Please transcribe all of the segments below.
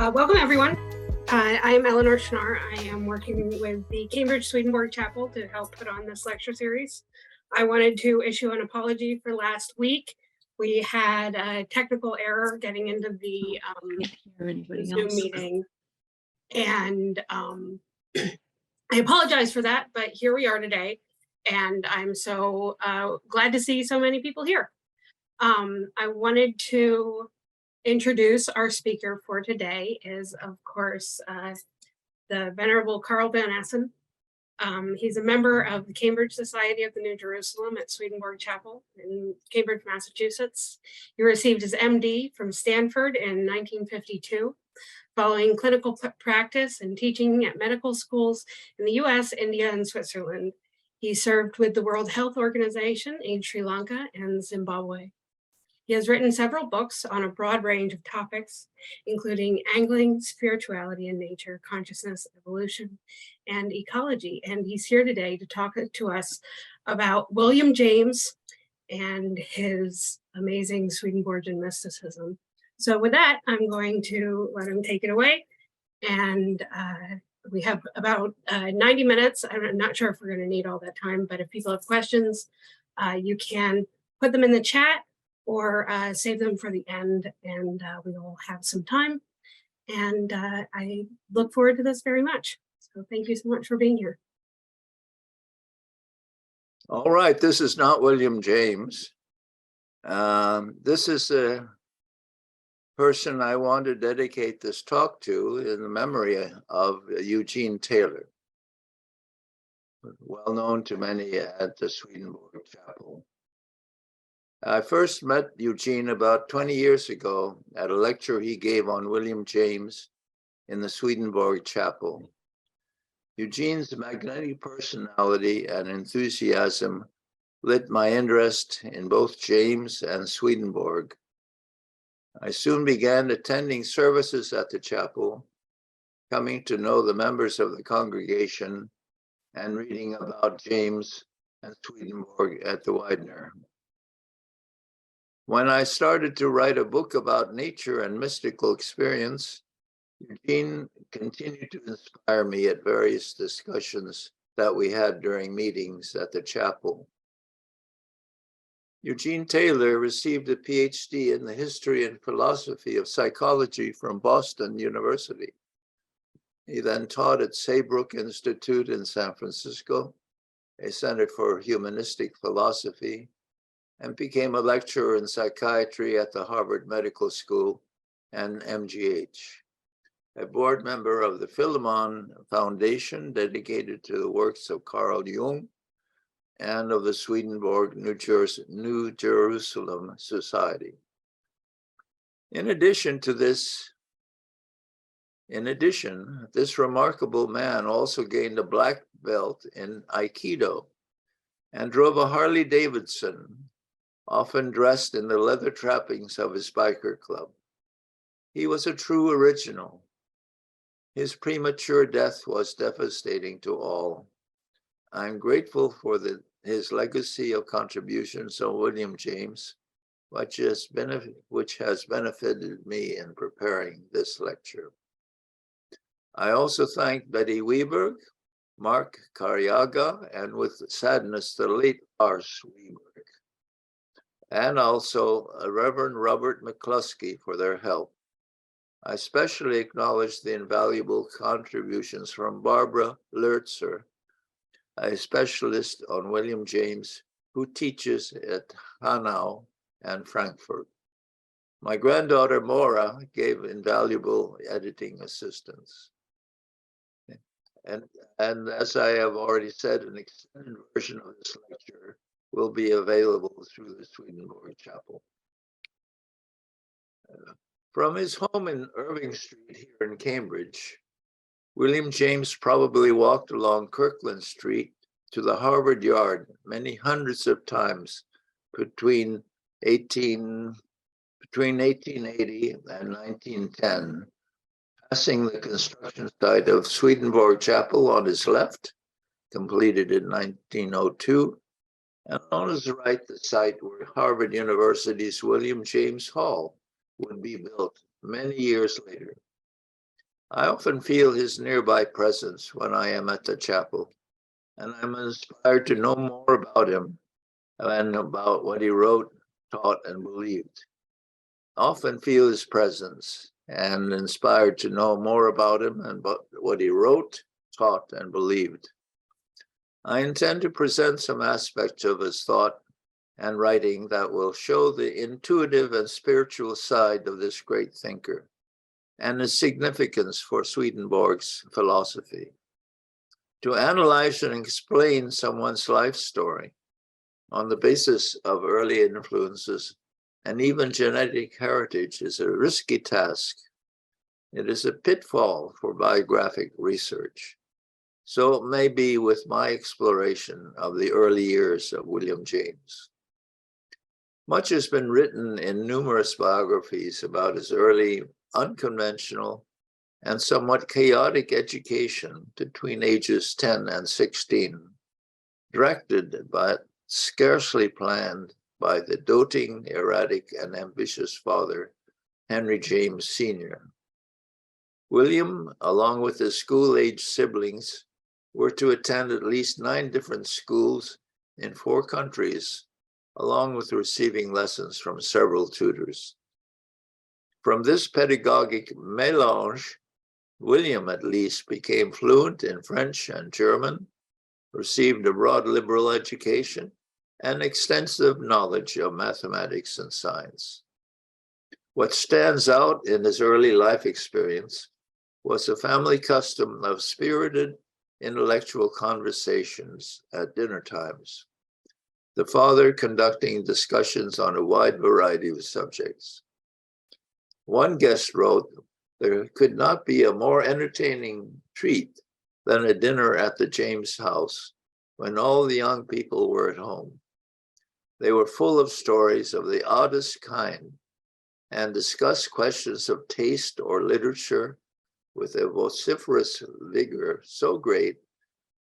Welcome, everyone. I am Eleanor Schnarr. I am working with the Cambridge Swedenborg Chapel to help put on this lecture series. I wanted to issue an apology for last week. We had a technical error getting into the Zoom meeting, and I apologize for that, but here we are today, and I'm so glad to see so many people here. I wanted to introduce our speaker for today is, of course, the Venerable Carl van Essen. He's a member of the Cambridge Society of the New Jerusalem at Swedenborg Chapel in Cambridge, Massachusetts. He received his MD from Stanford in 1952, following clinical practice and teaching at medical schools in the US, India, and Switzerland. He served with the World Health Organization in Sri Lanka and Zimbabwe. He has written several books on a broad range of topics, including angling, spirituality and nature, consciousness, evolution, and ecology. And he's here today to talk to us about William James and his amazing Swedenborgian mysticism. So with that, I'm going to let him take it away. And we have about 90 minutes. I'm not sure if we're going to need all that time, but if people have questions, you can put them in the chat or save them for the end, and we will have some time. And I look forward to this very much. So thank you so much for being here. All right, this is not William James. This is a person I want to dedicate this talk to in the memory of Eugene Taylor, well known to many at the Swedenborg Chapel. I first met Eugene about 20 years ago at a lecture he gave on William James in the Swedenborg Chapel. Eugene's magnetic personality and enthusiasm lit my interest in both James and Swedenborg. I soon began attending services at the chapel, coming to know the members of the congregation and reading about James and Swedenborg at the Widener. When I started to write a book about nature and mystical experience, Eugene continued to inspire me at various discussions that we had during meetings at the chapel. Eugene Taylor received a PhD in the history and philosophy of psychology from Boston University. He then taught at Saybrook Institute in San Francisco, a center for humanistic philosophy, and became a lecturer in psychiatry at the Harvard Medical School and MGH, a board member of the Philemon Foundation dedicated to the works of Carl Jung and of the Swedenborg New Jerusalem Society. In addition, this remarkable man also gained a black belt in Aikido and drove a Harley Davidson, often dressed in the leather trappings of his biker club. He was a true original. His premature death was devastating to all. I'm grateful for his legacy of contributions on William James, which has benefited me in preparing this lecture. I also thank Betty Weberg, Mark Cariaga, and with sadness, the late Lars Weberg, and also Reverend Robert McCluskey for their help. I especially acknowledge the invaluable contributions from Barbara Lertzer, a specialist on William James who teaches at Hanau and Frankfurt. My granddaughter Maura gave invaluable editing assistance. And as I have already said, an extended version of this lecture will be available through the Swedenborg Chapel. From his home in Irving Street here in Cambridge, William James probably walked along Kirkland Street to the Harvard Yard many hundreds of times between 1880 and 1910, passing the construction site of Swedenborg Chapel on his left, completed in 1902, and on his right, the site where Harvard University's William James Hall would be built many years later. I often feel his nearby presence when I am at the chapel, and I'm inspired to know more about him and about what he wrote, taught, and believed. I often feel his presence and inspired to know more about him and about what he wrote, taught, and believed. I intend to present some aspects of his thought and writing that will show the intuitive and spiritual side of this great thinker and its significance for Swedenborg's philosophy. To analyze and explain someone's life story on the basis of early influences and even genetic heritage is a risky task. It is a pitfall for biographic research. So it may be with my exploration of the early years of William James. Much has been written in numerous biographies about his early, unconventional, and somewhat chaotic education between ages 10 and 16, directed but scarcely planned by the doting, erratic, and ambitious father, Henry James Sr. William, along with his school-age siblings, were to attend at least 9 different schools in 4 countries, along with receiving lessons from several tutors. From this pedagogic mélange, William at least became fluent in French and German, received a broad liberal education, and extensive knowledge of mathematics and science. What stands out in his early life experience was a family custom of spirited intellectual conversations at dinner times, the father conducting discussions on a wide variety of subjects. One guest wrote, "There could not be a more entertaining treat than a dinner at the James house when all the young people were at home. They were full of stories of the oddest kind and discussed questions of taste or literature with a vociferous vigor so great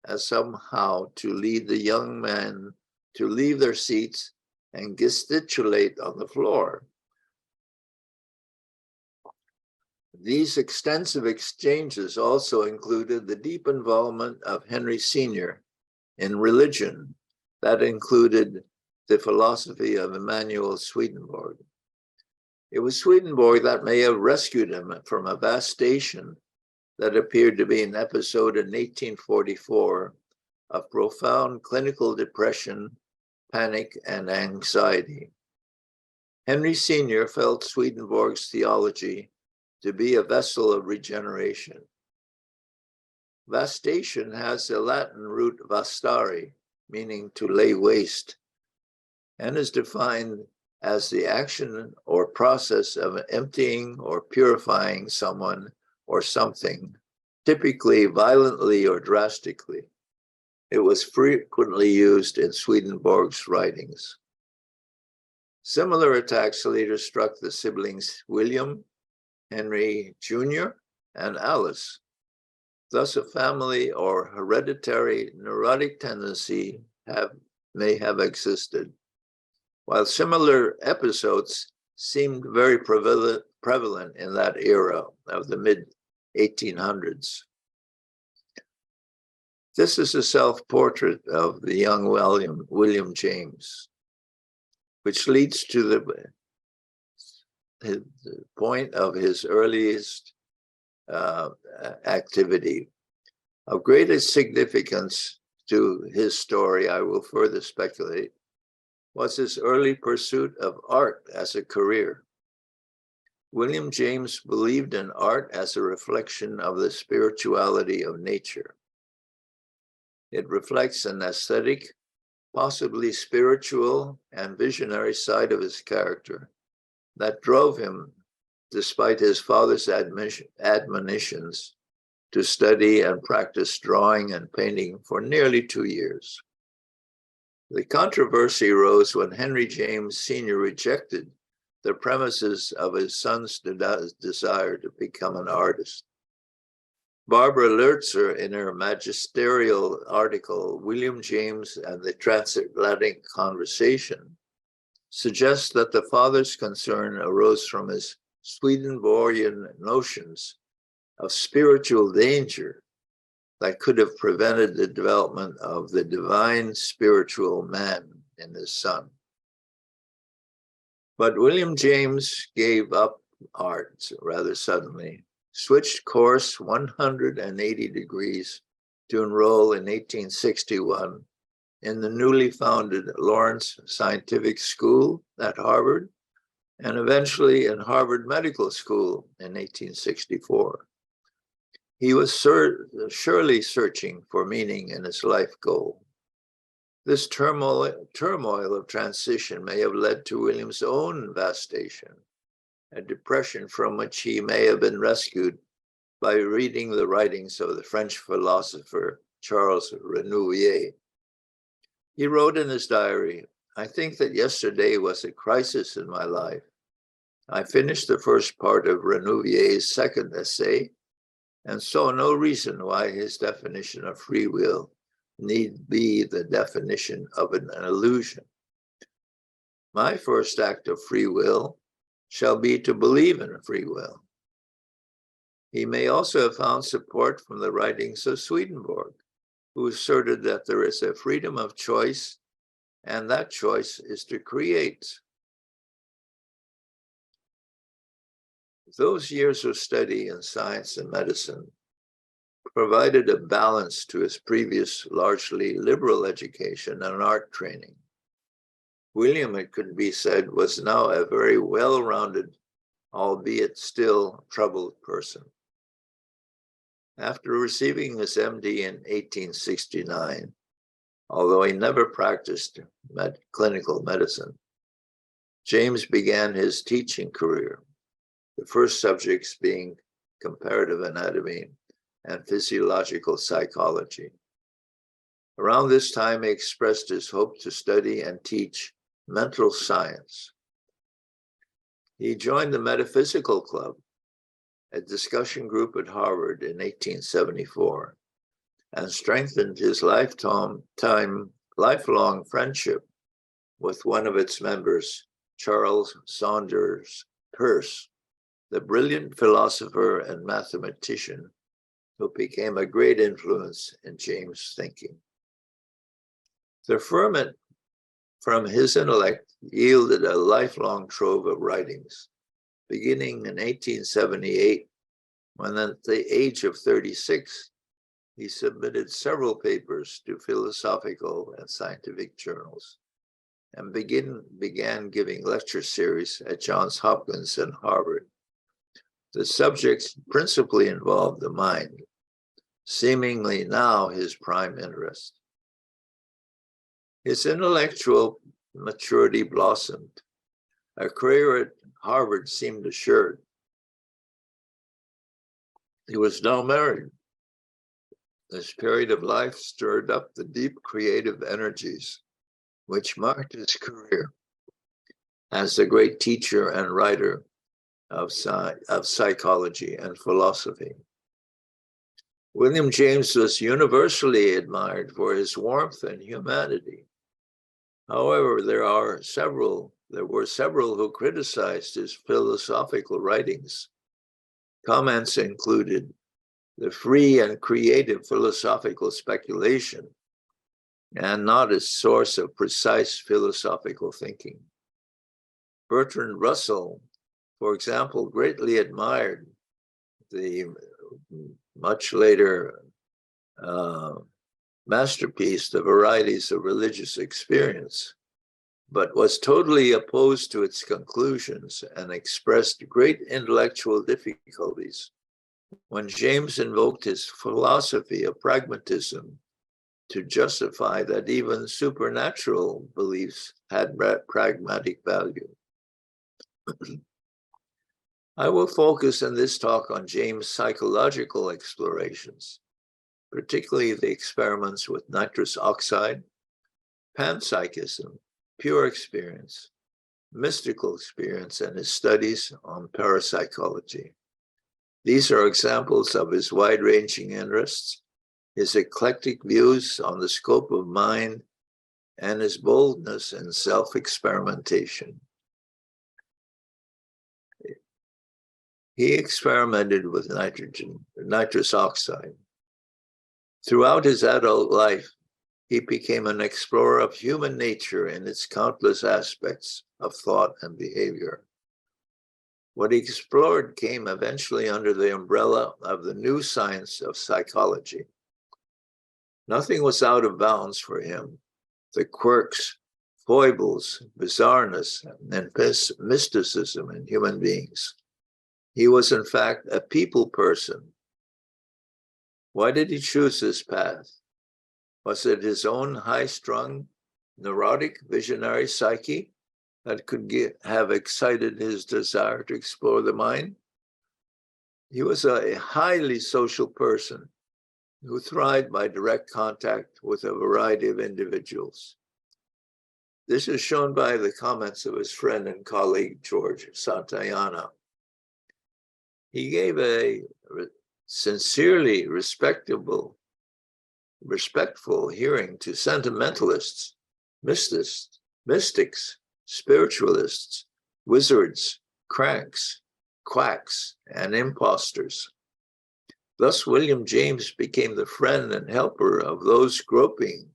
as somehow to lead the young men to leave their seats and gesticulate on the floor." These extensive exchanges also included the deep involvement of Henry Sr. in religion that included the philosophy of Emanuel Swedenborg. It was Swedenborg that may have rescued him from a vastation that appeared to be an episode in 1844 of profound clinical depression, panic, and anxiety. Henry Sr. felt Swedenborg's theology to be a vessel of regeneration. Vastation has the Latin root vastare, meaning to lay waste, and is defined as the action or process of emptying or purifying someone or something, typically violently or drastically. It was frequently used in Swedenborg's writings. Similar attacks later struck the siblings William, Henry Jr., and Alice. Thus, a family or hereditary neurotic tendency may have existed, while similar episodes seemed very prevalent in that era of the mid-1800s. This is a self-portrait of the young William James, which leads to the point of his earliest activity. Of greatest significance to his story, I will further speculate, was his early pursuit of art as a career. William James believed in art as a reflection of the spirituality of nature. It reflects an aesthetic, possibly spiritual and visionary side of his character that drove him, despite his father's admonitions, to study and practice drawing and painting for nearly 2 years. The controversy arose when Henry James Sr. rejected the premises of his son's desire to become an artist. Barbara Lurzer, in her magisterial article, William James and the Transatlantic Conversation, suggests that the father's concern arose from his Swedenborgian notions of spiritual danger that could have prevented the development of the divine spiritual man in his son. But William James gave up art rather suddenly, switched course 180 degrees to enroll in 1861 in the newly founded Lawrence Scientific School at Harvard, and eventually in Harvard Medical School in 1864. He was surely searching for meaning in his life goal. This turmoil of transition may have led to William's own vastation, a depression from which he may have been rescued by reading the writings of the French philosopher Charles Renouvier. He wrote in his diary, "I think that yesterday was a crisis in my life. I finished the first part of Renouvier's second essay and saw no reason why his definition of free will need be the definition of an illusion. My first act of free will shall be to believe in free will." He may also have found support from the writings of Swedenborg, who asserted that there is a freedom of choice, and that choice is to create. Those years of study in science and medicine provided a balance to his previous largely liberal education and art training. William, it could be said, was now a very well-rounded, albeit still troubled person. After receiving his MD in 1869, although he never practiced clinical medicine, James began his teaching career, the first subjects being comparative anatomy and physiological psychology. Around this time, he expressed his hope to study and teach mental science. He joined the Metaphysical Club, a discussion group at Harvard in 1874, and strengthened his lifelong friendship with one of its members, Charles Saunders Peirce, the brilliant philosopher and mathematician who became a great influence in James' thinking. The ferment from his intellect yielded a lifelong trove of writings, beginning in 1878, when at the age of 36, he submitted several papers to philosophical and scientific journals, and began giving lecture series at Johns Hopkins and Harvard. The subjects principally involved the mind, seemingly now his prime interest. His intellectual maturity blossomed. A career at Harvard seemed assured. He was now married. This period of life stirred up the deep creative energies which marked his career as a great teacher and writer of psychology and philosophy. William James was universally admired for his warmth and humanity. However, there were several who criticized his philosophical writings. Comments included the free and creative philosophical speculation, and not a source of precise philosophical thinking. Bertrand Russell, for example, greatly admired the much later masterpiece, The Varieties of Religious Experience, but was totally opposed to its conclusions and expressed great intellectual difficulties when James invoked his philosophy of pragmatism to justify that even supernatural beliefs had pragmatic value. I will focus in this talk on James' psychological explorations, particularly the experiments with nitrous oxide, panpsychism, pure experience, mystical experience, and his studies on parapsychology. These are examples of his wide-ranging interests, his eclectic views on the scope of mind, and his boldness in self-experimentation. He experimented with nitrous oxide. Throughout his adult life, he became an explorer of human nature in its countless aspects of thought and behavior. What he explored came eventually under the umbrella of the new science of psychology. Nothing was out of bounds for him. The quirks, foibles, bizarreness, and mysticism in human beings. He was, in fact, a people person. Why did he choose this path? Was it his own high-strung, neurotic, visionary psyche that could have excited his desire to explore the mind? He was a highly social person who thrived by direct contact with a variety of individuals. This is shown by the comments of his friend and colleague, George Santayana. He gave a sincerely respectful hearing to sentimentalists, mystics, spiritualists, wizards, cranks, quacks, and impostors. Thus, William James became the friend and helper of those groping,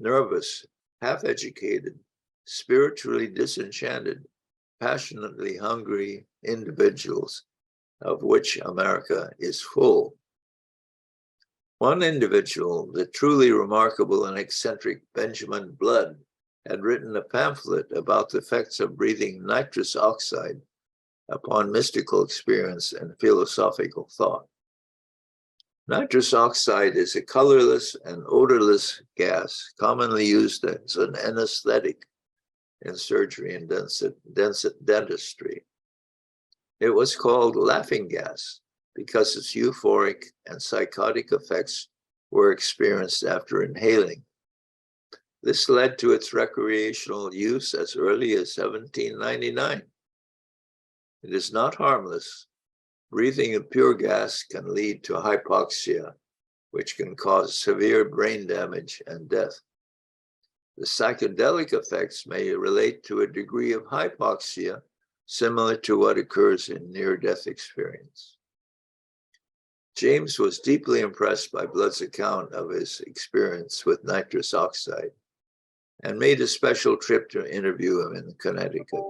nervous, half-educated, spiritually disenchanted, passionately hungry individuals, of which America is full. One individual, the truly remarkable and eccentric Benjamin Blood, had written a pamphlet about the effects of breathing nitrous oxide upon mystical experience and philosophical thought. Nitrous oxide is a colorless and odorless gas commonly used as an anesthetic in surgery and dentistry. It was called laughing gas because its euphoric and psychotic effects were experienced after inhaling. This led to its recreational use as early as 1799. It is not harmless. Breathing a pure gas can lead to hypoxia, which can cause severe brain damage and death. The psychedelic effects may relate to a degree of hypoxia similar to what occurs in near-death experience. James was deeply impressed by Blood's account of his experience with nitrous oxide and made a special trip to interview him in Connecticut.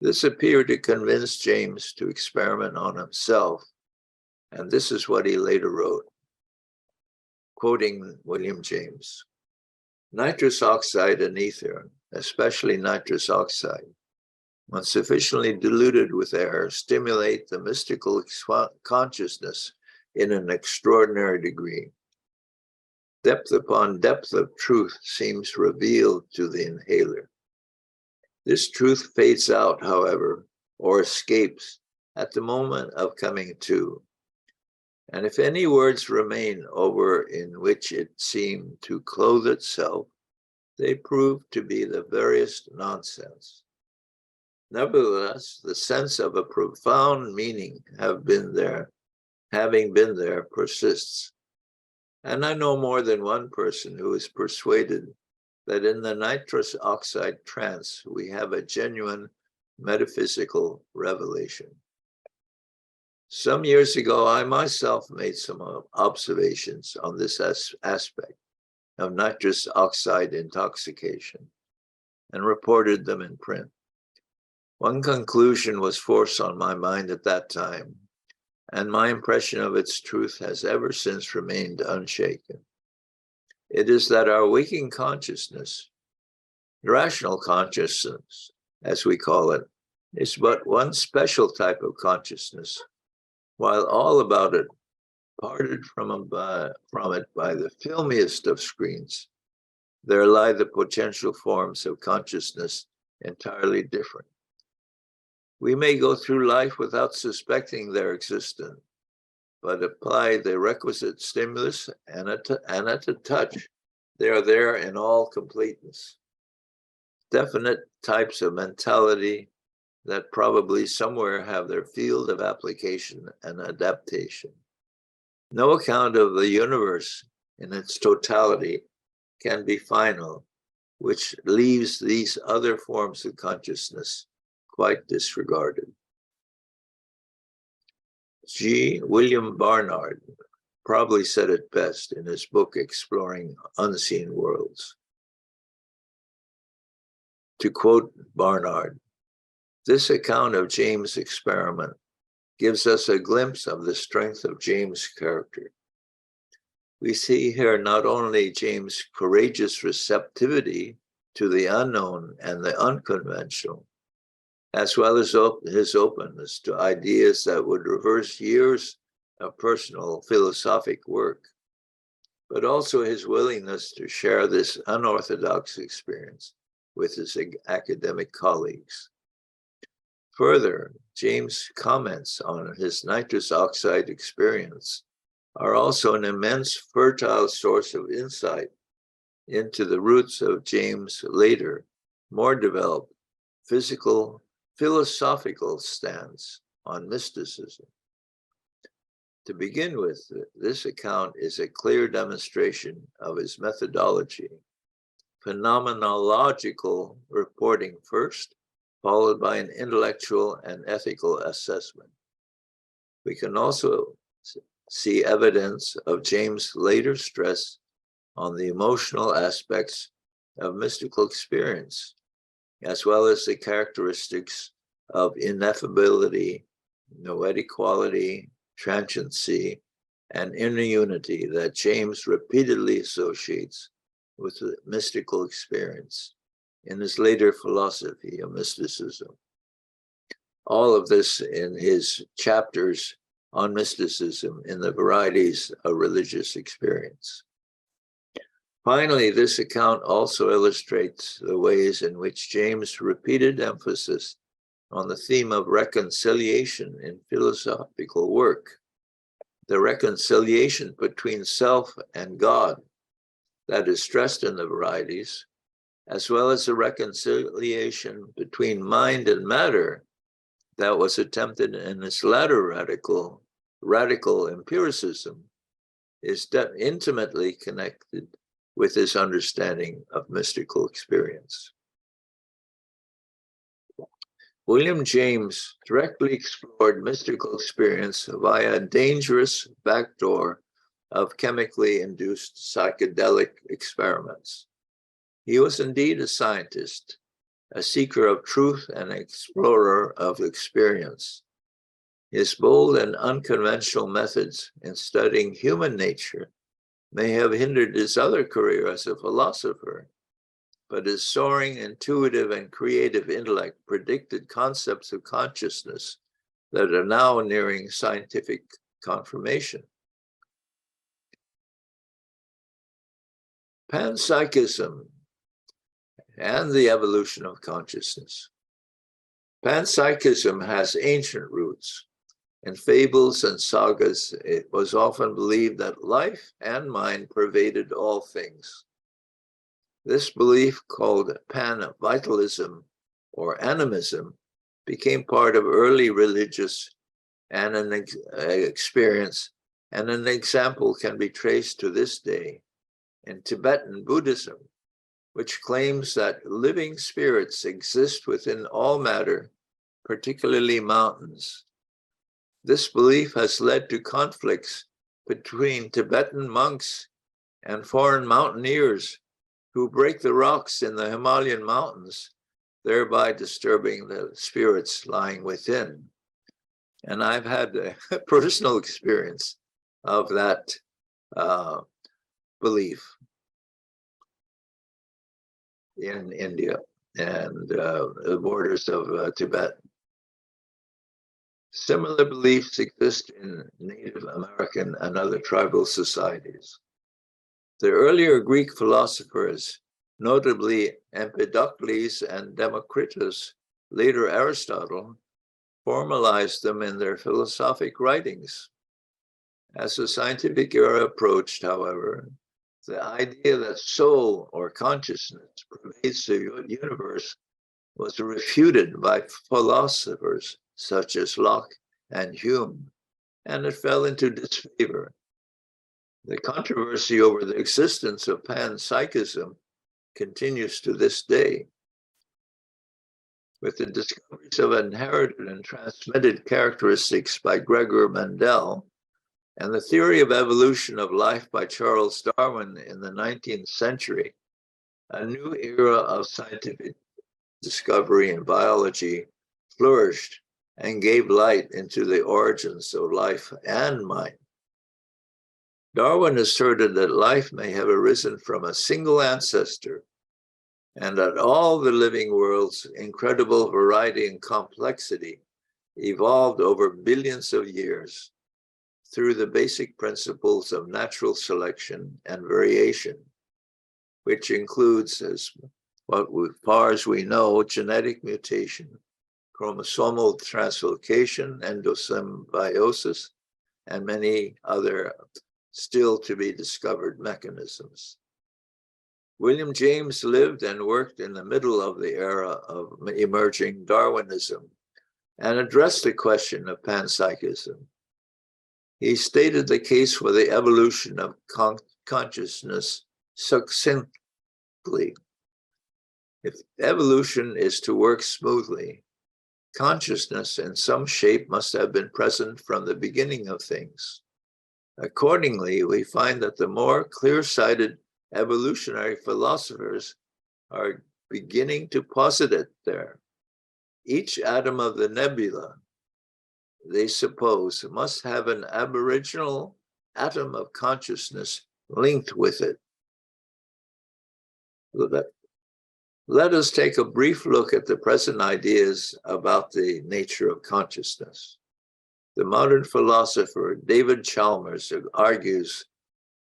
This appeared to convince James to experiment on himself, and this is what he later wrote, quoting William James. Nitrous oxide and ether, especially nitrous oxide, when sufficiently diluted with air, stimulate the mystical consciousness in an extraordinary degree. Depth upon depth of truth seems revealed to the inhaler. This truth fades out, however, or escapes at the moment of coming to. And if any words remain over in which it seemed to clothe itself, they prove to be the veriest nonsense. Nevertheless, the sense of a profound meaning having been there persists. And I know more than one person who is persuaded that in the nitrous oxide trance, we have a genuine metaphysical revelation. Some years ago, I myself made some observations on this aspect of nitrous oxide intoxication and reported them in print. One conclusion was forced on my mind at that time, and my impression of its truth has ever since remained unshaken. It is that our waking consciousness, rational consciousness, as we call it, is but one special type of consciousness, while all about it, parted from it by the filmiest of screens, there lie the potential forms of consciousness entirely different. We may go through life without suspecting their existence, but apply the requisite stimulus and at a touch, they are there in all completeness. Definite types of mentality that probably somewhere have their field of application and adaptation. No account of the universe in its totality can be final, which leaves these other forms of consciousness quite disregarded. William Barnard probably said it best in his book, Exploring Unseen Worlds. To quote Barnard, "This account of James' experiment gives us a glimpse of the strength of James' character. We see here not only James' courageous receptivity to the unknown and the unconventional, as well as his openness to ideas that would reverse years of personal philosophic work, but also his willingness to share this unorthodox experience with his academic colleagues. Further, James' comments on his nitrous oxide experience are also an immense fertile source of insight into the roots of James' later, more developed philosophical stance on mysticism. To begin with, this account is a clear demonstration of his methodology: phenomenological reporting first, followed by an intellectual and ethical assessment. We can also see evidence of James' later stress on the emotional aspects of mystical experience, as well as the characteristics of ineffability, noetic quality, transiency, and inner unity that James repeatedly associates with the mystical experience in his later philosophy of mysticism. All of this in his chapters on mysticism in the varieties of religious experience. Finally, this account also illustrates the ways in which James' repeated emphasis on the theme of reconciliation in philosophical work, the reconciliation between self and God that is stressed in the varieties, as well as the reconciliation between mind and matter that was attempted in this latter radical empiricism, is intimately connected with his understanding of mystical experience. William James directly explored mystical experience via a dangerous backdoor of chemically induced psychedelic experiments. He was indeed a scientist, a seeker of truth and explorer of experience. His bold and unconventional methods in studying human nature may have hindered his other career as a philosopher, but his soaring, intuitive, and creative intellect predicted concepts of consciousness that are now nearing scientific confirmation. Panpsychism and the evolution of consciousness. Panpsychism has ancient roots. In fables and sagas, it was often believed that life and mind pervaded all things. This belief, called pan-vitalism or animism, became part of early religious and an experience, and an example can be traced to this day in Tibetan Buddhism, which claims that living spirits exist within all matter, particularly mountains. This belief has led to conflicts between Tibetan monks and foreign mountaineers who break the rocks in the Himalayan mountains, thereby disturbing the spirits lying within. And I've had a personal experience of that belief in India and the borders of Tibet. Similar beliefs exist in Native American and other tribal societies. The earlier Greek philosophers, notably Empedocles and Democritus, later Aristotle, formalized them in their philosophic writings. As the scientific era approached, however, the idea that soul or consciousness pervades the universe was refuted by philosophers such as Locke and Hume, and it fell into disfavor. The controversy over the existence of panpsychism continues to this day. With the discoveries of inherited and transmitted characteristics by Gregor Mendel and the theory of evolution of life by Charles Darwin in the 19th century, a new era of scientific discovery in biology flourished and gave light into the origins of life and mind. Darwin asserted that life may have arisen from a single ancestor and that all the living world's incredible variety and complexity evolved over billions of years through the basic principles of natural selection and variation, which includes, as far as we know, genetic mutation, chromosomal translocation, endosymbiosis, and many other still to be discovered mechanisms. William James lived and worked in the middle of the era of emerging Darwinism and addressed the question of panpsychism. He stated the case for the evolution of consciousness succinctly. If evolution is to work smoothly, consciousness in some shape must have been present from the beginning of things. Accordingly, we find that the more clear-sighted evolutionary philosophers are beginning to posit it there. Each atom of the nebula, they suppose, must have an aboriginal atom of consciousness linked with it. Let us take a brief look at the present ideas about the nature of consciousness. The modern philosopher David Chalmers argues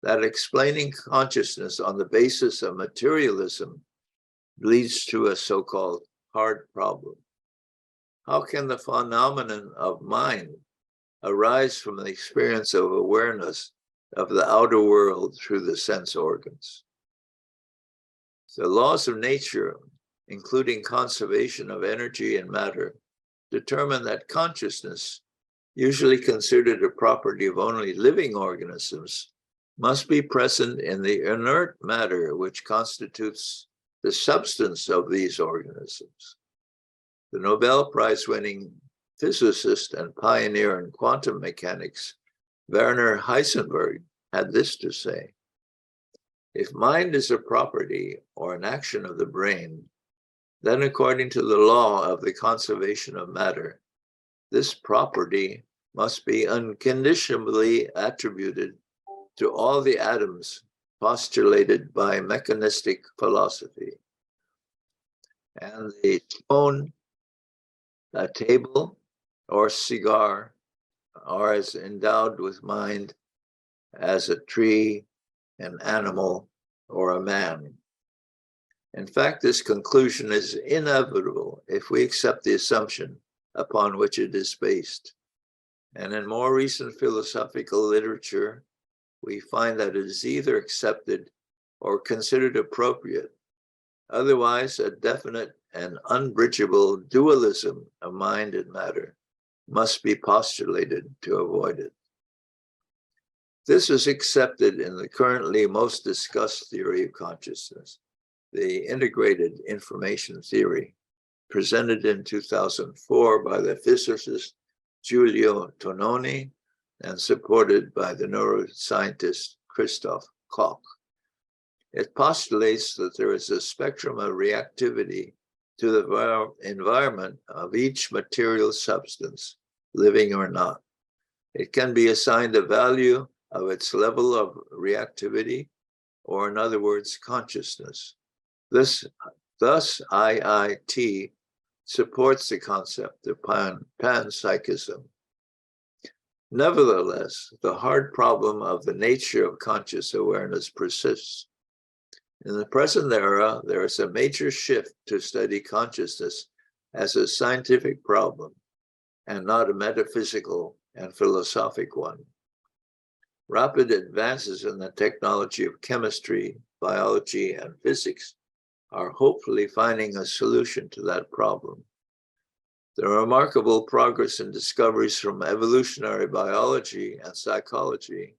that explaining consciousness on the basis of materialism leads to a so-called hard problem. How can the phenomenon of mind arise from the experience of awareness of the outer world through the sense organs? The laws of nature, including conservation of energy and matter, determine that consciousness, usually considered a property of only living organisms, must be present in the inert matter which constitutes the substance of these organisms. The Nobel Prize-winning physicist and pioneer in quantum mechanics, Werner Heisenberg, had this to say: if mind is a property or an action of the brain, then according to the law of the conservation of matter, this property must be unconditionally attributed to all the atoms postulated by mechanistic philosophy. And the stone, a table, or cigar are as endowed with mind as a tree, an animal, or a man. In fact, this conclusion is inevitable if we accept the assumption upon which it is based. And in more recent philosophical literature, we find that it is either accepted or considered appropriate. Otherwise, a definite and unbridgeable dualism of mind and matter must be postulated to avoid it. This is accepted in the currently most discussed theory of consciousness, the integrated information theory, presented in 2004 by the physicist Giulio Tononi and supported by the neuroscientist Christoph Koch. It postulates that there is a spectrum of reactivity to the environment of each material substance, living or not. It can be assigned a value of its level of reactivity, or in other words, consciousness. Thus, IIT supports the concept of panpsychism. Nevertheless, the hard problem of the nature of conscious awareness persists. In the present era, there is a major shift to study consciousness as a scientific problem and not a metaphysical and philosophic one. Rapid advances in the technology of chemistry, biology, and physics are hopefully finding a solution to that problem. The remarkable progress in discoveries from evolutionary biology and psychology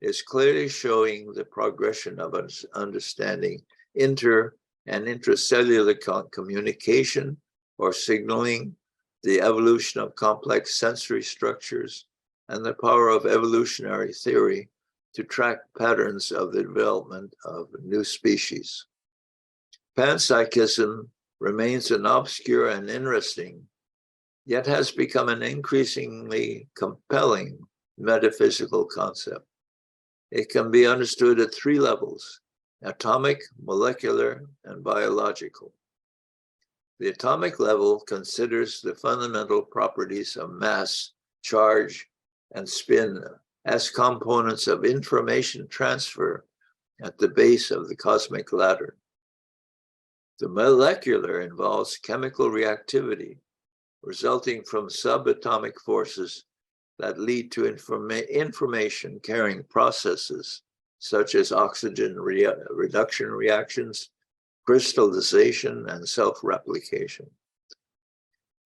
is clearly showing the progression of understanding inter- and intracellular communication or signaling, the evolution of complex sensory structures, and the power of evolutionary theory to track patterns of the development of new species. Panpsychism remains an obscure and interesting, yet has become an increasingly compelling metaphysical concept. It can be understood at three levels: atomic, molecular, and biological. The atomic level considers the fundamental properties of mass, charge, and spin as components of information transfer at the base of the cosmic ladder. The molecular involves chemical reactivity resulting from subatomic forces that lead to information carrying processes such as oxygen reduction reactions, crystallization, and self-replication.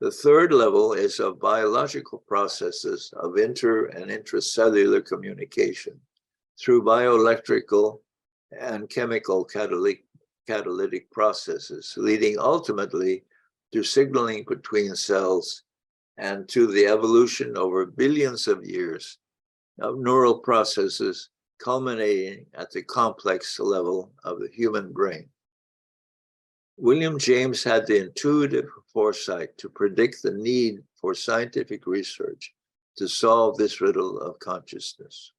The third level is of biological processes of inter and intracellular communication through bioelectrical and chemical catalytic processes, leading ultimately to signaling between cells and to the evolution over billions of years of neural processes culminating at the complex level of the human brain. William James had the intuitive foresight to predict the need for scientific research to solve this riddle of consciousness.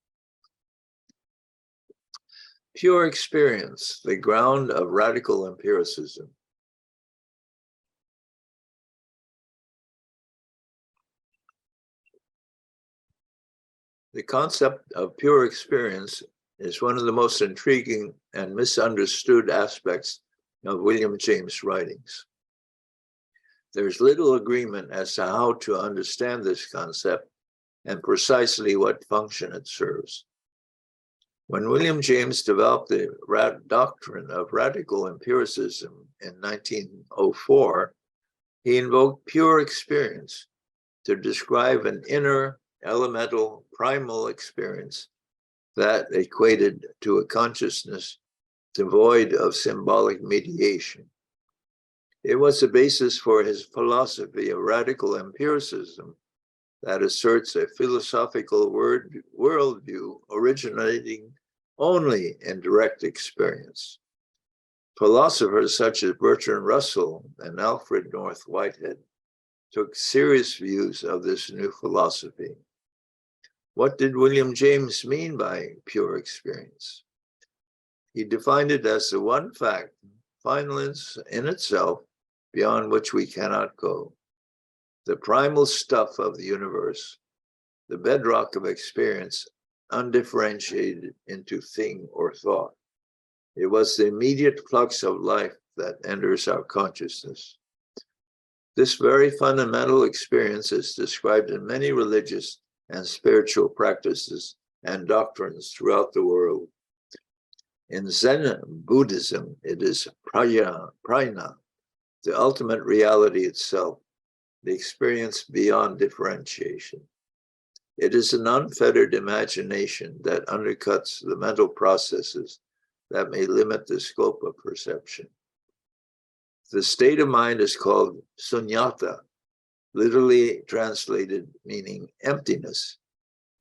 Pure experience, the ground of radical empiricism. The concept of pure experience is one of the most intriguing and misunderstood aspects of William James' writings. There's little agreement as to how to understand this concept and precisely what function it serves. When William James developed the doctrine of radical empiricism in 1904, he invoked pure experience to describe an inner, elemental, primal experience that equated to a consciousness devoid of symbolic mediation. It was the basis for his philosophy of radical empiricism that asserts a philosophical worldview originating only in direct experience. Philosophers such as Bertrand Russell and Alfred North Whitehead took serious views of this new philosophy. What did William James mean by pure experience? He defined it as the one fact, finalness in itself, beyond which we cannot go. The primal stuff of the universe, the bedrock of experience, undifferentiated into thing or thought. It was the immediate flux of life that enters our consciousness. This very fundamental experience is described in many religious and spiritual practices and doctrines throughout the world. In Zen Buddhism, it is prajna, the ultimate reality itself, the experience beyond differentiation. It is an unfettered imagination that undercuts the mental processes that may limit the scope of perception. The state of mind is called sunyata, literally translated meaning emptiness,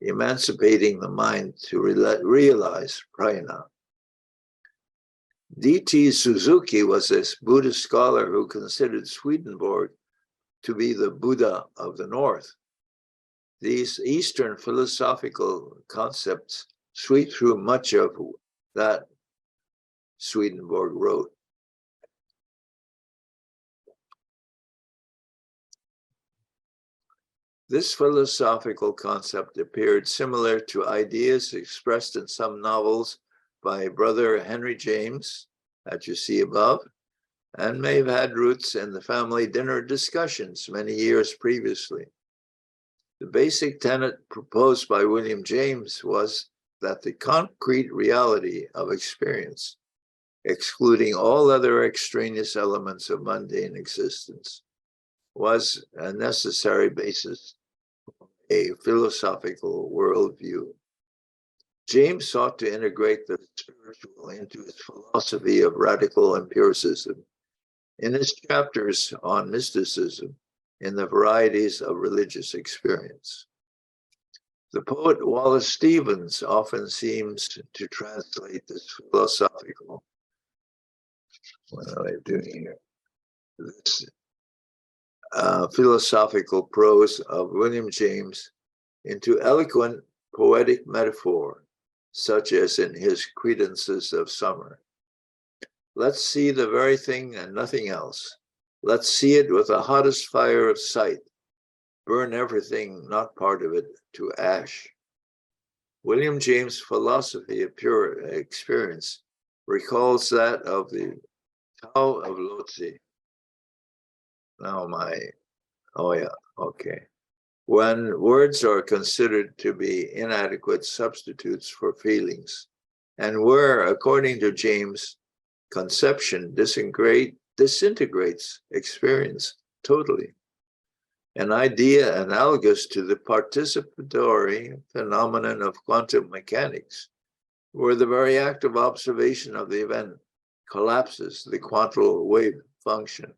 emancipating the mind to realize prajna. D.T. Suzuki was a Buddhist scholar who considered Swedenborg to be the Buddha of the North. These Eastern philosophical concepts sweep through much of that Swedenborg wrote. This philosophical concept appeared similar to ideas expressed in some novels by Brother Henry James, that you see above, and may have had roots in the family dinner discussions many years previously. The basic tenet proposed by William James was that the concrete reality of experience, excluding all other extraneous elements of mundane existence, was a necessary basis for a philosophical worldview. James sought to integrate the spiritual into his philosophy of radical empiricism, In his chapters on mysticism in the varieties of religious experience. The poet Wallace Stevens often seems to translate this philosophical, what am I doing here? This philosophical prose of William James into eloquent poetic metaphor, such as in his Credences of Summer. Let's see the very thing and nothing else. Let's see it with the hottest fire of sight. Burn everything, not part of it, to ash. William James' philosophy of pure experience recalls that of the Tao of Lotze. When words are considered to be inadequate substitutes for feelings, and where, according to James, conception disintegrates experience totally. An idea analogous to the participatory phenomenon of quantum mechanics, where the very act of observation of the event collapses the quantum wave function.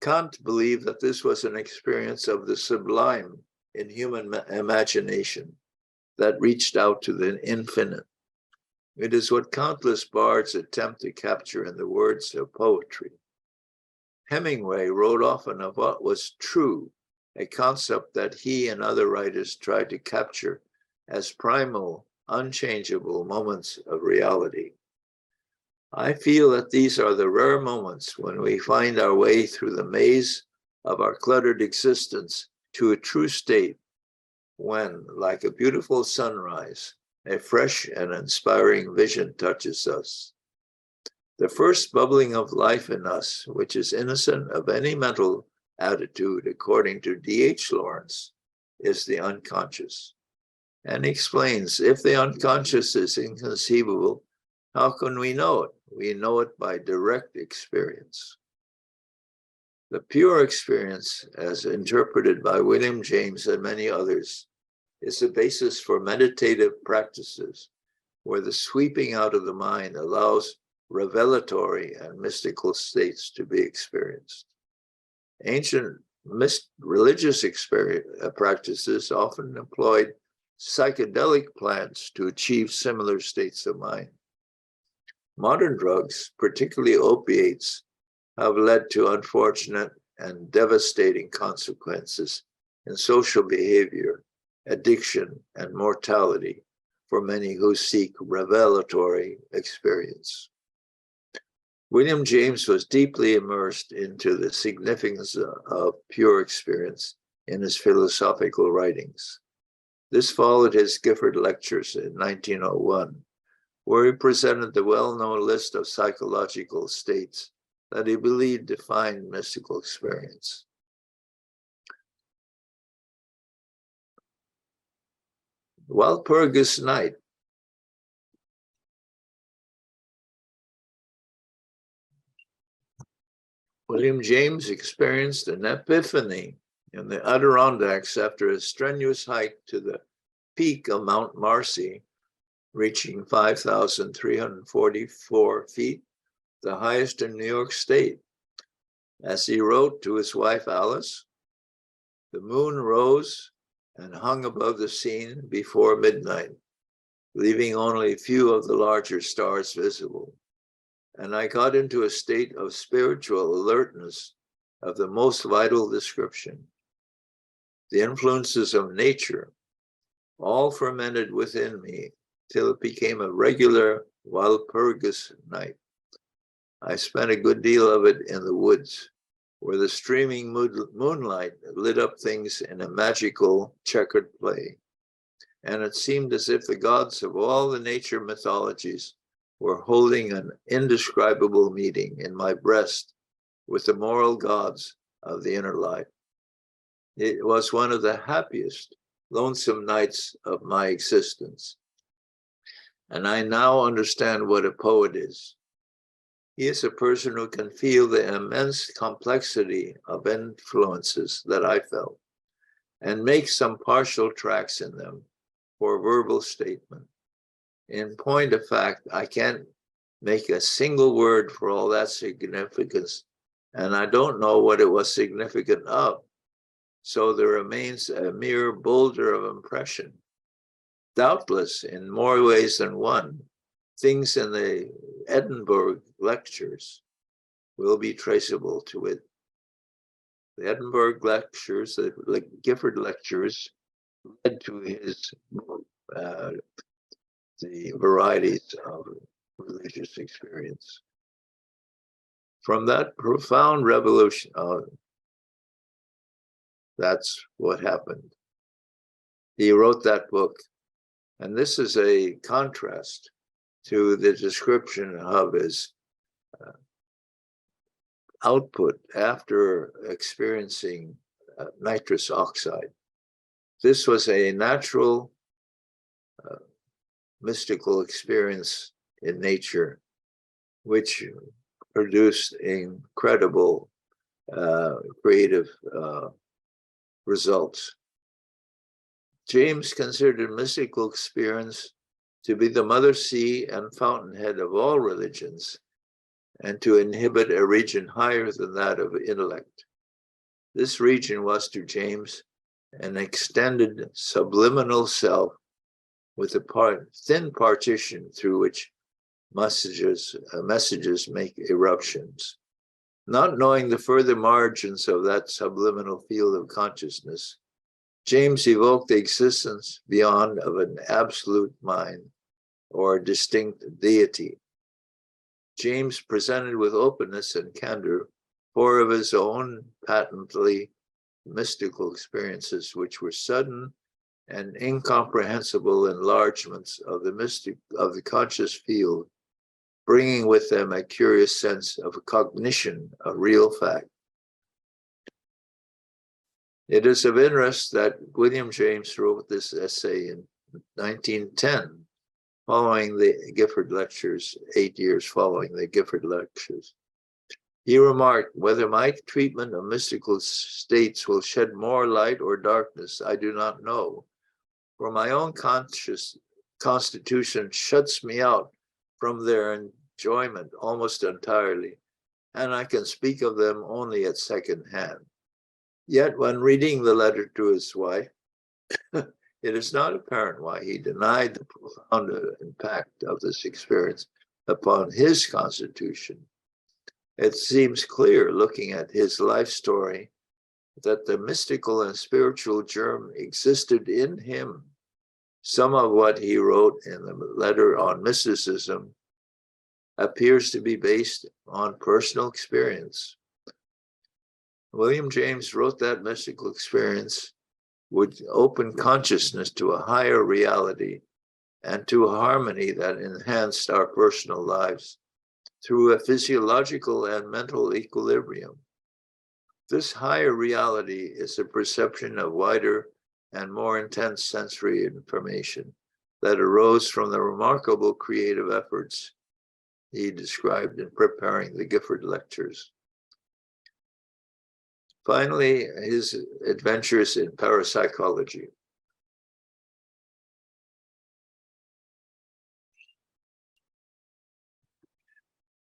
Kant believed that this was an experience of the sublime in human imagination that reached out to the infinite. It is what countless bards attempt to capture in the words of poetry. Hemingway wrote often of what was true, a concept that he and other writers tried to capture as primal, unchangeable moments of reality. I feel that these are the rare moments when we find our way through the maze of our cluttered existence to a true state, when, like a beautiful sunrise, a fresh and inspiring vision touches us. The first bubbling of life in us, which is innocent of any mental attitude, according to D.H. Lawrence, is the unconscious. And he explains, if the unconscious is inconceivable, how can we know it? We know it by direct experience. The pure experience, as interpreted by William James and many others, is the basis for meditative practices, where the sweeping out of the mind allows revelatory and mystical states to be experienced. Ancient religious practices often employed psychedelic plants to achieve similar states of mind. Modern drugs, particularly opiates, have led to unfortunate and devastating consequences in social behavior, addiction, and mortality for many who seek revelatory experience. William James was deeply immersed into the significance of pure experience in his philosophical writings. This followed his Gifford Lectures in 1901, where he presented the well-known list of psychological states that he believed defined mystical experience. Walpurgis Night. William James experienced an epiphany in the Adirondacks after a strenuous hike to the peak of Mount Marcy, reaching 5,344 feet, the highest in New York State. As he wrote to his wife Alice, the moon rose and hung above the scene before midnight, leaving only a few of the larger stars visible. And I got into a state of spiritual alertness of the most vital description. The influences of nature all fermented within me till it became a regular Walpurgis night. I spent a good deal of it in the woods, where the streaming moonlight lit up things in a magical checkered play. And it seemed as if the gods of all the nature mythologies were holding an indescribable meeting in my breast with the moral gods of the inner life. It was one of the happiest, lonesome nights of my existence. And I now understand what a poet is. He is a person who can feel the immense complexity of influences that I felt and make some partial tracks in them for verbal statement. In point of fact, I can't make a single word for all that significance, and I don't know what it was significant of. So there remains a mere boulder of impression. Doubtless, in more ways than one, things in the Edinburgh lectures will be traceable to it. The Edinburgh lectures, the Gifford lectures, led to his book, The Varieties of Religious Experience. From that profound revolution, that's what happened. He wrote that book, and this is a contrast to the description of his output after experiencing nitrous oxide. This was a natural mystical experience in nature, which produced incredible creative results. James considered mystical experience to be the mother sea and fountainhead of all religions, and to inhibit a region higher than that of intellect. This region was to James an extended subliminal self with a thin partition through which messages make eruptions. Not knowing the further margins of that subliminal field of consciousness, James evoked the existence beyond of an absolute mind or a distinct deity. James presented with openness and candor 4 of his own patently mystical experiences, which were sudden and incomprehensible enlargements of the conscious field, bringing with them a curious sense of cognition of real fact. It is of interest that William James wrote this essay in 1910, following the Gifford lectures, 8 years following the Gifford lectures. He remarked, "Whether my treatment of mystical states will shed more light or darkness, I do not know, for my own conscious constitution shuts me out from their enjoyment almost entirely, and I can speak of them only at second hand." Yet when reading the letter to his wife, it is not apparent why he denied the profound impact of this experience upon his constitution. It seems clear, looking at his life story, that the mystical and spiritual germ existed in him. Some of what he wrote in the letter on mysticism appears to be based on personal experience. William James wrote that mystical experience would open consciousness to a higher reality and to a harmony that enhanced our personal lives through a physiological and mental equilibrium. This higher reality is a perception of wider and more intense sensory information that arose from the remarkable creative efforts he described in preparing the Gifford lectures. Finally, his adventures in parapsychology.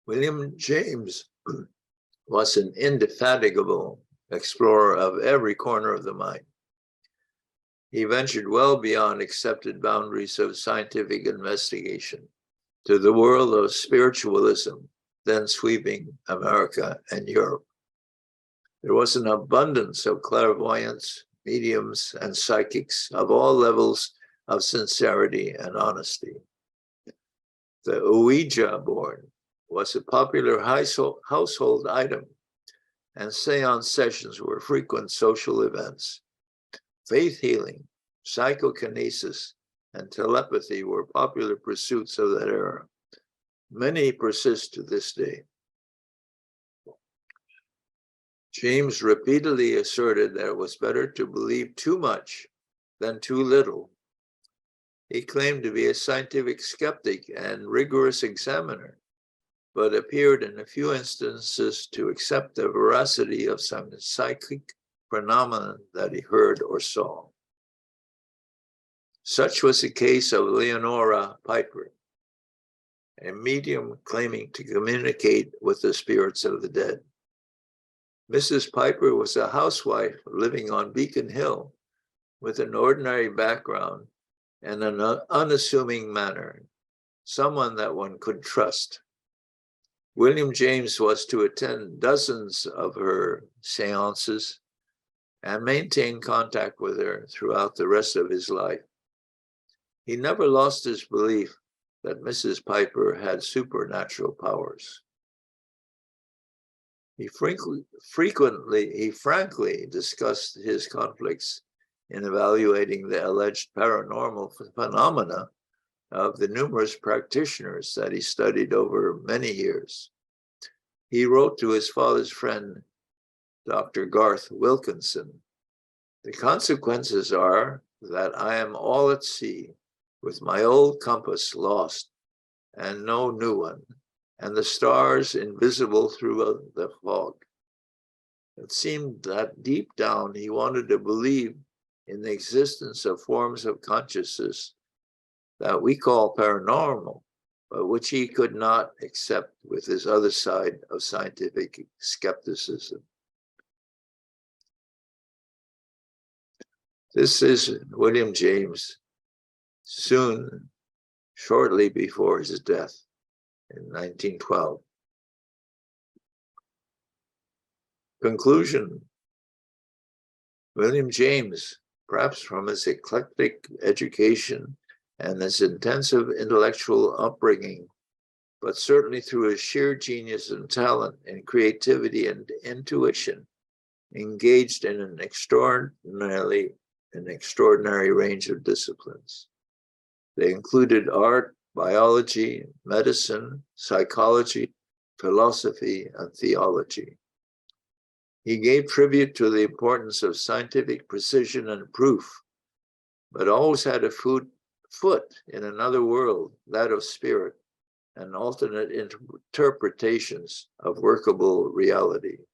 William James was an indefatigable explorer of every corner of the mind. He ventured well beyond accepted boundaries of scientific investigation to the world of spiritualism, then sweeping America and Europe. There was an abundance of clairvoyants, mediums, and psychics of all levels of sincerity and honesty. The Ouija board was a popular household item, and seance sessions were frequent social events. Faith healing, psychokinesis, and telepathy were popular pursuits of that era. Many persist to this day. James repeatedly asserted that it was better to believe too much than too little. He claimed to be a scientific skeptic and rigorous examiner, but appeared in a few instances to accept the veracity of some psychic phenomenon that he heard or saw. Such was the case of Leonora Piper. a medium claiming to communicate with the spirits of the dead. Mrs. Piper was a housewife living on Beacon Hill with an ordinary background and an unassuming manner, someone that one could trust. William James was to attend dozens of her seances and maintain contact with her throughout the rest of his life. He never lost his belief that Mrs. Piper had supernatural powers. He frankly discussed his conflicts in evaluating the alleged paranormal phenomena of the numerous practitioners that he studied over many years. He wrote to his father's friend, Dr. Garth Wilkinson, "The consequences are that I am all at sea, with my old compass lost and no new one, and the stars invisible through the fog." It seemed that deep down he wanted to believe in the existence of forms of consciousness that we call paranormal, but which he could not accept with his other side of scientific skepticism. This is William James, shortly before his death in 1912. Conclusion. William James, perhaps from his eclectic education and his intensive intellectual upbringing, but certainly through his sheer genius and talent and creativity and intuition, engaged in an extraordinary range of disciplines. They included art, biology, medicine, psychology, philosophy, and theology. He gave tribute to the importance of scientific precision and proof, but always had a foot in another world, that of spirit, and alternate interpretations of workable reality.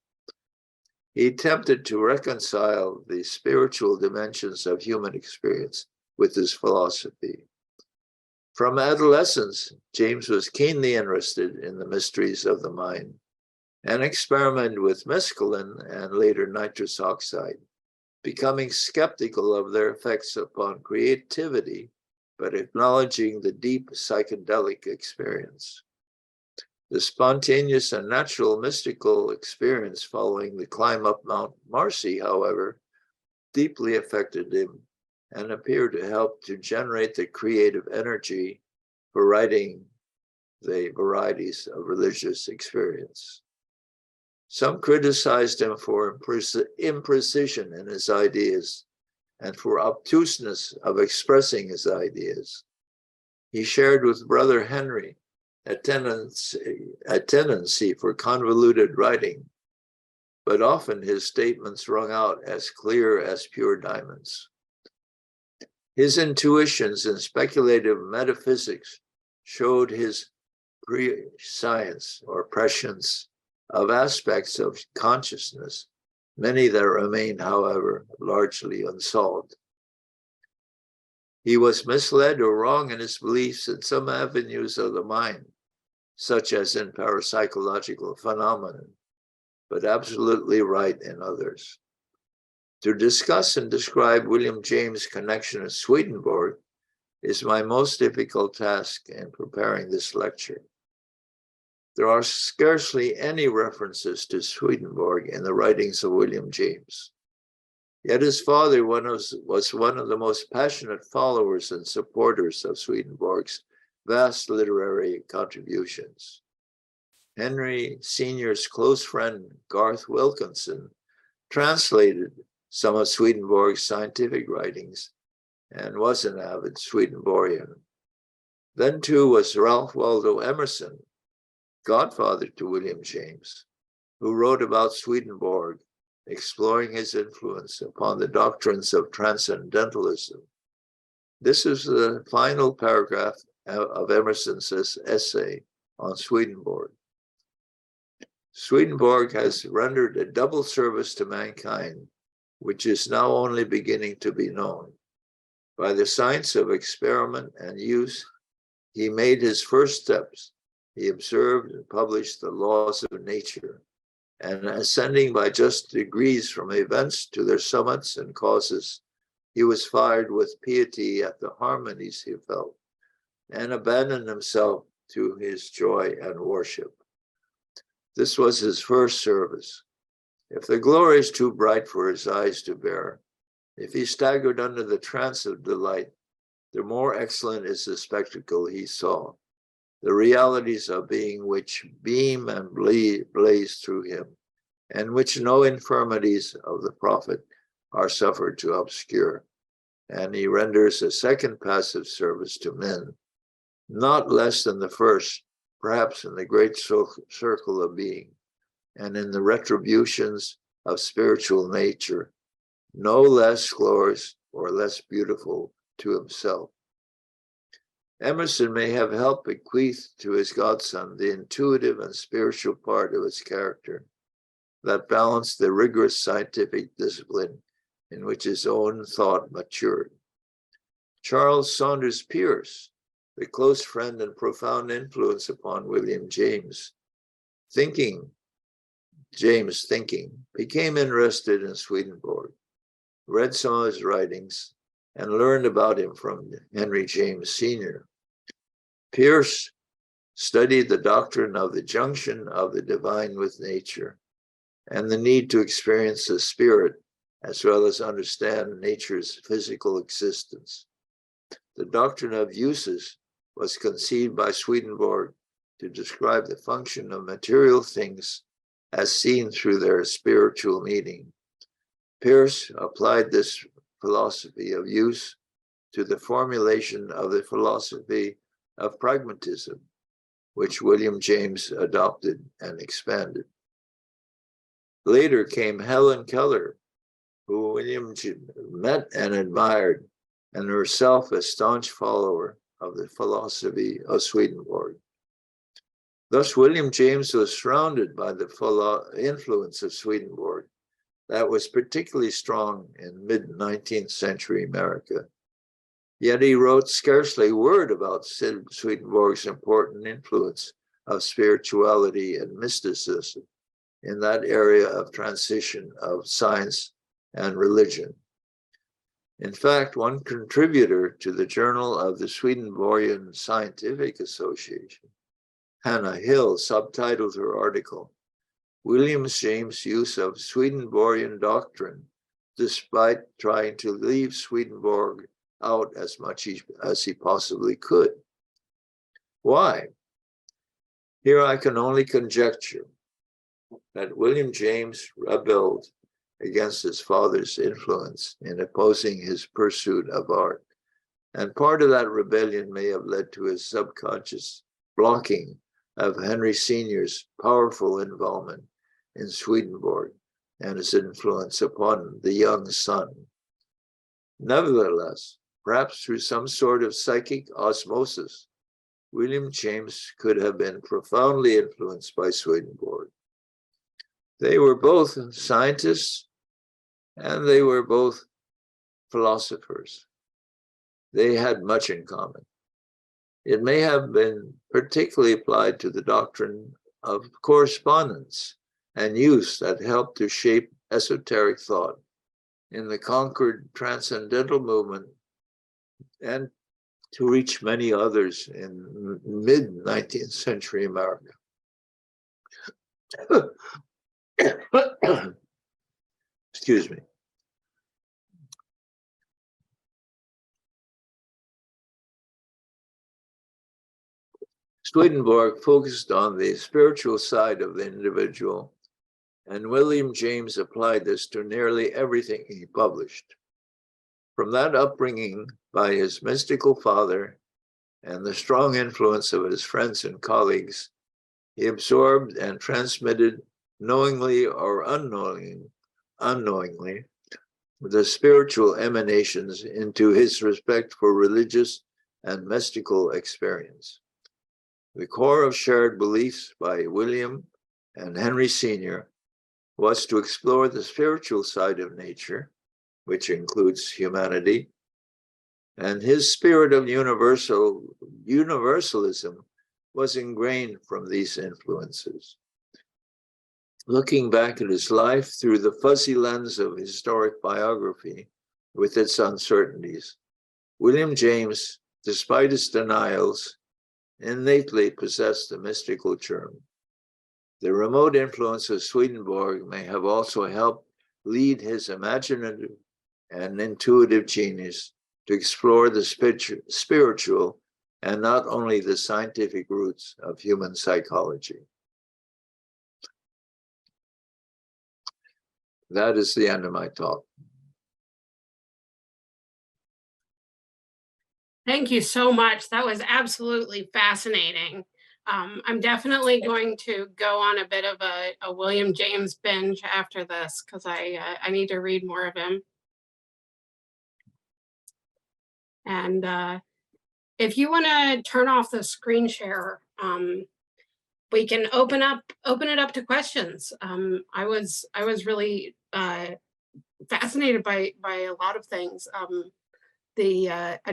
He attempted to reconcile the spiritual dimensions of human experience with his philosophy. From adolescence, James was keenly interested in the mysteries of the mind and experimented with mescaline and later nitrous oxide, becoming skeptical of their effects upon creativity, but acknowledging the deep psychedelic experience. The spontaneous and natural mystical experience following the climb up Mount Marcy, however, deeply affected him and appeared to help to generate the creative energy for writing the varieties of religious experience. Some criticized him for imprecision in his ideas and for obtuseness of expressing his ideas. He shared with Brother Henry a tendency for convoluted writing, but often his statements rung out as clear as pure diamonds. His intuitions in speculative metaphysics showed his prescience or prescience of aspects of consciousness, many that remain, however, largely unsolved. He was misled or wrong in his beliefs in some avenues of the mind, such as in parapsychological phenomena, but absolutely right in others. To discuss and describe William James' connection to Swedenborg is my most difficult task in preparing this lecture. There are scarcely any references to Swedenborg in the writings of William James. Yet his father was one of the most passionate followers and supporters of Swedenborg's vast literary contributions. Henry Sr.'s close friend, Garth Wilkinson, translated some of Swedenborg's scientific writings and was an avid Swedenborgian. Then too was Ralph Waldo Emerson, godfather to William James, who wrote about Swedenborg, exploring his influence upon the doctrines of transcendentalism. This is the final paragraph of Emerson's essay on Swedenborg. Swedenborg has rendered a double service to mankind, which is now only beginning to be known. By the science of experiment and use, he made his first steps. He observed and published the laws of nature, and ascending by just degrees from events to their summits and causes, he was fired with piety at the harmonies he felt, and abandoned himself to his joy and worship. This was his first service. If the glory is too bright for his eyes to bear, if he staggered under the trance of delight, the more excellent is the spectacle he saw, the realities of being which beam and blaze through him, and which no infirmities of the prophet are suffered to obscure. And he renders a second passive service to men, not less than the first, perhaps in the great circle of being, and in the retributions of spiritual nature, no less glorious or less beautiful to himself. Emerson may have helped bequeath to his godson the intuitive and spiritual part of his character that balanced the rigorous scientific discipline in which his own thought matured. Charles Saunders Peirce, the close friend and profound influence upon William James thinking, became interested in Swedenborg, read some of his writings, and learned about him from Henry James Sr. Peirce studied the doctrine of the junction of the divine with nature and the need to experience the spirit as well as understand nature's physical existence. The doctrine of uses was conceived by Swedenborg to describe the function of material things as seen through their spiritual meaning. Peirce applied this philosophy of use to the formulation of the philosophy of pragmatism, which William James adopted and expanded. Later came Helen Keller, who William met and admired, and herself a staunch follower of the philosophy of Swedenborg. Thus, William James was surrounded by the influence of Swedenborg that was particularly strong in mid-19th century America. Yet he wrote scarcely a word about Swedenborg's important influence of spirituality and mysticism in that area of transition of science and religion. In fact, one contributor to the Journal of the Swedenborgian Scientific Association, Hannah Hill, subtitled her article, "William James' Use of Swedenborgian Doctrine, Despite Trying to Leave Swedenborg Out as much as he possibly could." Why? Here I can only conjecture that William James rebelled against his father's influence in opposing his pursuit of art. And part of that rebellion may have led to his subconscious blocking of Henry Sr.'s powerful involvement in Swedenborg and his influence upon the young son. Nevertheless, perhaps through some sort of psychic osmosis, William James could have been profoundly influenced by Swedenborg. They were both scientists and they were both philosophers. They had much in common. It may have been particularly applied to the doctrine of correspondence and use that helped to shape esoteric thought in the conquered transcendental movement and to reach many others in mid-19th century America. Excuse me. Swedenborg focused on the spiritual side of the individual, and William James applied this to nearly everything he published. From that upbringing by his mystical father and the strong influence of his friends and colleagues, he absorbed and transmitted, knowingly or unknowingly, the spiritual emanations into his respect for religious and mystical experience. The core of shared beliefs by William and Henry Sr. was to explore the spiritual side of nature, which includes humanity, And his spirit of universalism was ingrained from these influences. Looking back at his life through the fuzzy lens of historic biography with its uncertainties, William James, despite his denials, innately possessed a mystical charm. The remote influence of Swedenborg may have also helped lead his imaginative and intuitive genius to explore the spiritual and not only the scientific roots of human psychology. That is the end of my talk. Thank you so much. That was absolutely fascinating. I'm definitely going to go on a bit of a William James binge after this because I need to read more of him. And if you want to turn off the screen share, we can open it up to questions. I was really fascinated by a lot of things. I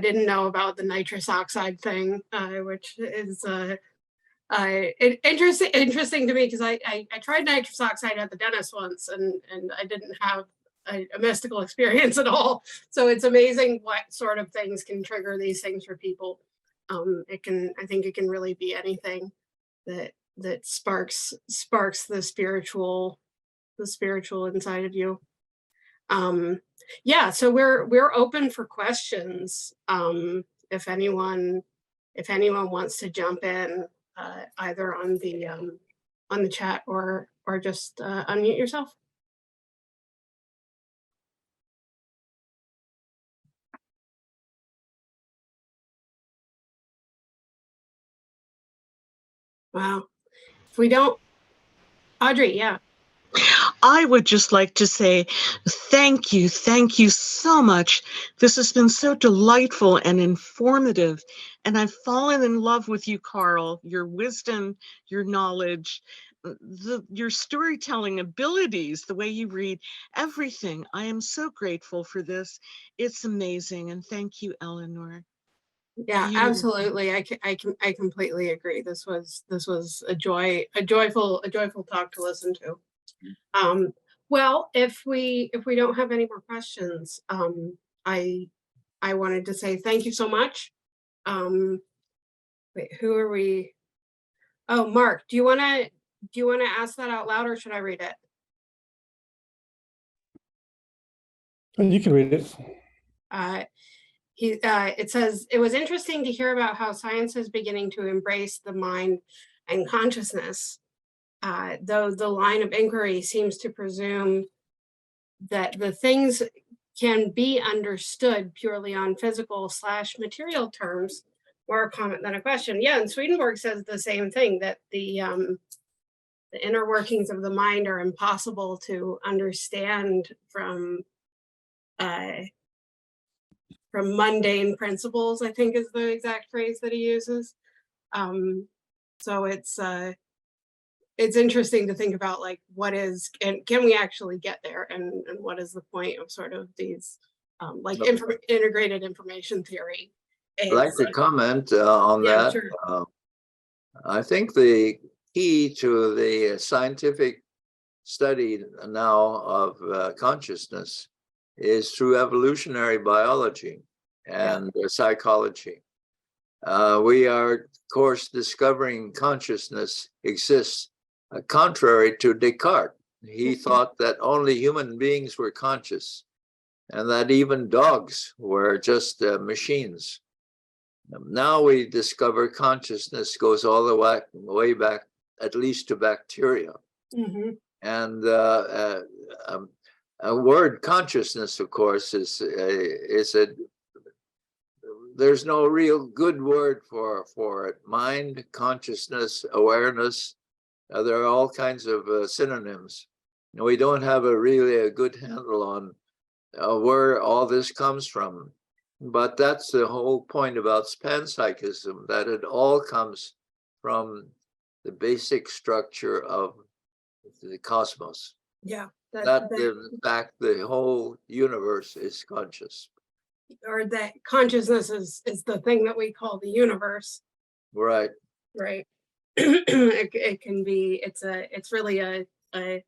didn't know about the nitrous oxide thing, which is interesting to me because I tried nitrous oxide at the dentist once and I didn't have a mystical experience at all. So it's amazing what sort of things can trigger these things for people. I think it can really be anything that sparks the spiritual inside of you. Yeah, so we're open for questions. If anyone wants to jump in, either on the chat or just unmute yourself. Wow. If we don't, Audrey, yeah. I would just like to say thank you so much. This has been so delightful and informative, and I've fallen in love with you, Carl, your wisdom, your knowledge, your storytelling abilities, the way you read, everything. I am so grateful for this. It's amazing, and thank you, Eleanor. Yeah, Beautiful. absolutely. I completely agree. This was a joyful talk to listen to. Well, if we don't have any more questions, I wanted to say thank you so much. Wait, who are we? Oh, Mark, do you want to ask that out loud or should I read it? You can read it. It says, it was interesting to hear about how science is beginning to embrace the mind and consciousness, though the line of inquiry seems to presume that the things can be understood purely on physical/material terms. More a comment than a question. Yeah, and Swedenborg says the same thing, that the inner workings of the mind are impossible to understand from mundane principles, I think is the exact phrase that he uses. So it's interesting to think about, like, what is, and can we actually get there, and what is the point of sort of these like integrated information theory. I'd like to comment on Yeah, that. sure. I think the key to the scientific study now of consciousness is through evolutionary biology and psychology. We are, of course, discovering consciousness exists contrary to Descartes. He thought that only human beings were conscious and that even dogs were just machines. Now we discover consciousness goes all the way back, at least to bacteria. Mm-hmm. And a word consciousness, of course, is there's no real good word for it. Mind, consciousness, awareness, there are all kinds of synonyms. And we don't have really a good handle on where all this comes from. But that's the whole point about panpsychism, that it all comes from the basic structure of the cosmos. Yeah. In fact, the whole universe is conscious. or that consciousness is the thing that we call the universe, Right. right? It can be, it's really a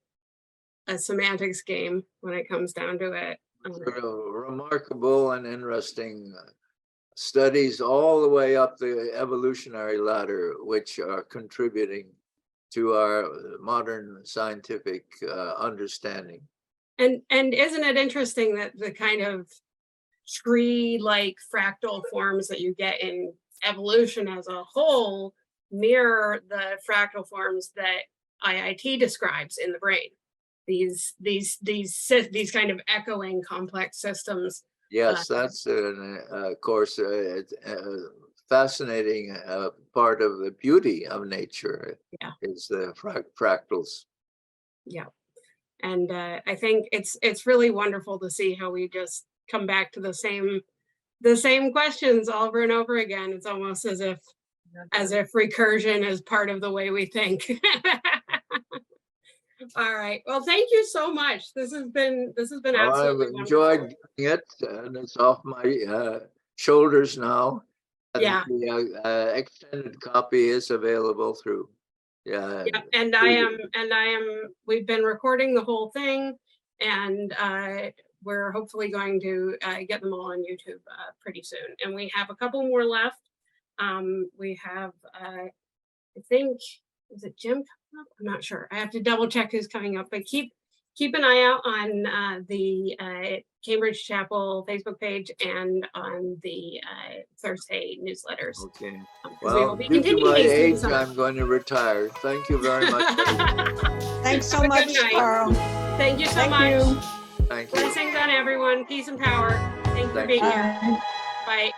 semantics game when it comes down to it. Sort of remarkable and interesting studies all the way up the evolutionary ladder, which are contributing to our modern scientific understanding. And isn't it interesting that the kind of tree-like fractal forms that you get in evolution as a whole mirror the fractal forms that IIT describes in the brain? These kind of echoing complex systems. Yes, that's of course a fascinating part of the beauty of nature. Yeah. Is the fractals. Yeah, and I think it's really wonderful to see how we just come back to the same questions over and over again. It's almost as if recursion is part of the way we think. All right. Well, thank you so much. This has been absolutely I've enjoyed wonderful. doing it, and it's off my shoulders now. And Yeah. the extended copy is available through. Yeah. And we've been recording the whole thing, and we're hopefully going to get them all on YouTube pretty soon. And we have a couple more left. We have, I think, is it Jim? I'm not sure. I have to double check who's coming up, but keep an eye out on the Cambridge Chapel Facebook page and on the Thursday newsletters. Okay. 'Cause we Well, will be due to continuing my these through the age, summer. I'm going to retire. Thank you very much. Thanks so Have a much, good night. Carl. Thank you so Thank much. you. Thank you. Blessings on everyone. Peace and power. Thank you for being here. Bye. Bye.